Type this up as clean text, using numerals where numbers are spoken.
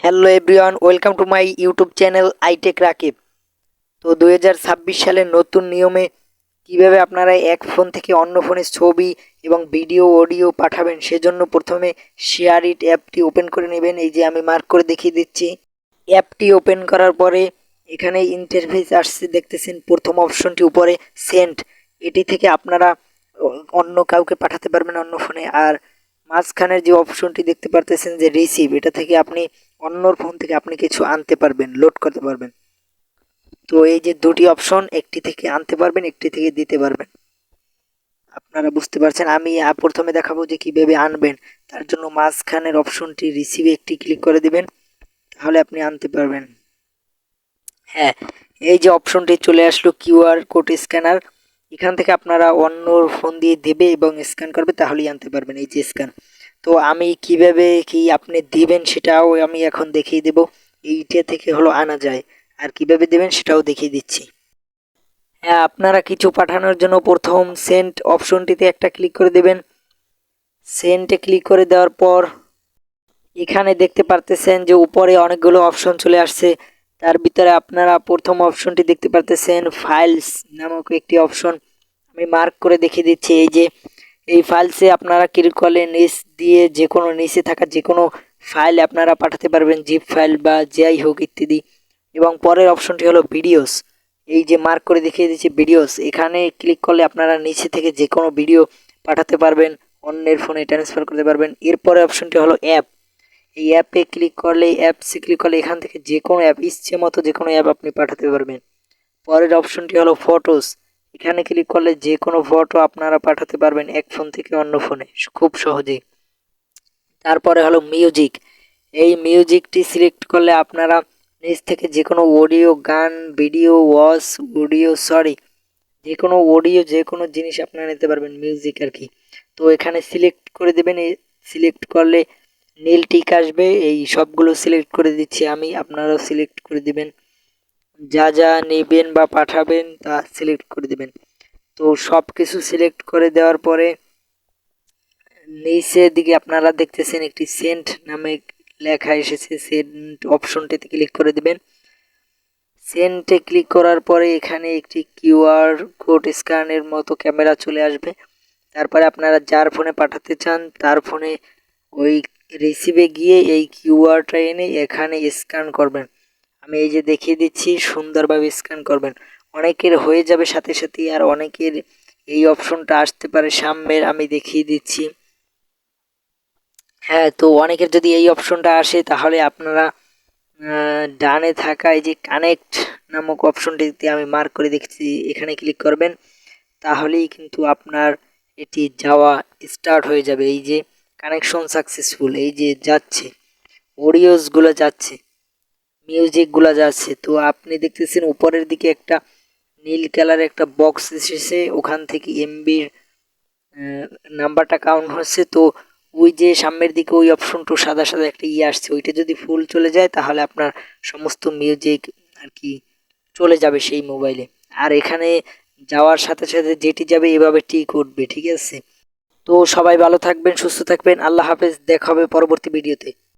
Hello everyone, welcome to my YouTube channel iTech Rakib. তো 2026 সালের নতুন নিয়মে কিভাবে আপনারা এক ফোন থেকে অন্য ফোনে ছবি এবং ভিডিও অডিও পাঠাবেন, সেজন্য প্রথমে শেয়ার ইট অ্যাপটি ওপেন করে নেবেন। এই যে আমি মার্ক করে দেখিয়ে দিচ্ছি। অ্যাপটি ওপেন করার পরে এখানে ইন্টারফেস আসছে, দেখতেছেন প্রথম অপশনটি উপরে সেন্ড। এটি থেকে আপনারা অন্য কাউকে পাঠাতে পারবেন অন্য ফোনে। আর মাঝখানের যে অপশনটি দেখতে পারতেছেন যে রিসিভ, এটা থেকে আপনি অন্যর ফোন থেকে আপনি কিছু আনতে পারবেন, লোড করতে পারবেন। তো এই যে দুটি অপশন, একটি থেকে আনতে পারবেন, একটি থেকে দিতে পারবেন। আপনারা বুঝতে পারছেন। আমি প্রথমে দেখাবো যে কিভাবে আনবেন। তার জন্য মাঝখানের অপশনটি রিসিভে একটি ক্লিক করে দিবেন, তাহলে আপনি আনতে পারবেন। হ্যাঁ, এই যে অপশনটি চলে আসলো কিউআর কোড স্ক্যানার, এখান থেকে আপনারা অন্য ফোন দিয়ে দেবে এবং স্ক্যান করবে, তাহলেই আনতে পারবেন। এই যে স্ক্যান। তো আমি কিভাবে কি আপনি দিবেন সেটাও আমি এখন দেখিয়ে দেব। এইটা থেকে হলো আনা যায়, আর কিভাবে দেবেন সেটাও দেখিয়ে দিচ্ছি। হ্যাঁ, আপনারা কিছু পাঠানোর জন্য প্রথম সেন্ড অপশনটিতে একটা ক্লিক করে দেবেন। সেন্ডে ক্লিক করে দেওয়ার পর এখানে দেখতে পারতেছেন যে উপরে অনেকগুলো অপশন চলে আসছে। তার ভিতরে আপনারা প্রথম অপশনটি দেখতে পারতেছেন ফাইলস নামক একটি অপশন। আমি মার্ক করে দেখিয়ে দিচ্ছি। এই যে এই ফাইলসে আপনারা ক্লিক করলে নিচ দিয়ে যে কোনো নিচে থাকা যে কোনো ফাইল আপনারা পাঠাতে পারবেন, জিপ ফাইল বা যাই হোক ইত্যাদি। এবং পরের অপশনটি হলো ভিডিওস। এই যে মার্ক করে দেখিয়ে দিচ্ছি ভিডিওস, এখানে ক্লিক করলে আপনারা নিচে থেকে যে কোনো ভিডিও পাঠাতে পারবেন, অন্যের ফোনে ট্রান্সফার করতে পারবেন। এরপরে অপশনটি হলো অ্যাপ। এই অ্যাপে ক্লিক করলে অ্যাপসে ক্লিক করলে এখান থেকে যে কোনো অ্যাপ, ইচ্ছে মতো যে কোনো অ্যাপ আপনি পাঠাতে পারবেন। পরের অপশনটি হলো ফটোস। এখানে ক্লিক করলে যে কোনো ফটো আপনারা পাঠাতে পারবেন এক ফোন থেকে অন্য ফোনে খুব সহজেই। তারপরে হলো মিউজিক। এই মিউজিকটি সিলেক্ট করলে আপনারা নিচ থেকে যে কোনো অডিও, গান, ভিডিও, ওয়াচ, যে কোনো অডিও, যে কোনো জিনিস আপনারা নিতে পারবেন, মিউজিক আর কি। তো এখানে সিলেক্ট করে দেবেন। সিলেক্ট করলে নীল টিক আসবে। এই সবগুলো সিলেক্ট করে দিচ্ছি আমি, আপনারাও সিলেক্ট করে দিবেন। যা যা নেবেন বা পাঠাবেন তা সিলেক্ট করে দিবেন। তো সব কিছু সিলেক্ট করে দেওয়ার পরে নিচের দিকে আপনারা দেখতেছেন একটি সেন্ট নামে লেখা এসেছে। সেন্ট অপশনটিতে ক্লিক করে দিবেন। সেন্টে ক্লিক করার পরে এখানে একটি কিউআর কোড স্ক্যানের মতো ক্যামেরা চলে আসবে। তারপরে আপনারা যার ফোনে পাঠাতে চান তার ফোনে ওই রিসিভে গিয়ে এই কিউআরটা এনে এখানে স্ক্যান করবেন। আমি এই যে দেখিয়ে দিচ্ছি, সুন্দরভাবে স্ক্যান করবেন। অনেকের হয়ে যাবে সাথে সাথেই, আর অনেকের এই অপশনটা আসতে পারে সামনের, আমি দেখিয়ে দিচ্ছি। হ্যাঁ, তো অনেকের যদি এই অপশনটা আসে তাহলে আপনারা ডানে থাকা এই যে কানেক্ট নামক অপশনটিতে আমি মার্ক করে দেখছি, এখানে ক্লিক করবেন। তাহলেই কিন্তু আপনার এটি যাওয়া স্টার্ট হয়ে যাবে। এই যে কানেকশন সাকসেসফুল, এই যে যাচ্ছে, অডিওসগুলো যাচ্ছে, মিউজিকগুলো যাচ্ছে। তো আপনি দেখতেছেন উপরের দিকে একটা নীল কালারের একটা বক্স এসেছে, ওখান থেকে এমবির নাম্বারটা কাউন্ট হচ্ছে। তো ওই যে সামনের দিকে ওই অপশনটা সাদা সাদা একটা আসছে, ওইটা যদি ফুল চলে যায় তাহলে আপনার সমস্ত মিউজিক আর কি চলে যাবে সেই মোবাইলে। আর এখানে যাওয়ার সাথে সাথে যেটি যাবে এভাবে টিক উঠবে, ঠিক আছে? তো সবাই ভালো থাকবেন, সুস্থ থাকবেন, আল্লাহ হাফেজ, দেখা হবে পরবর্তী ভিডিওতে।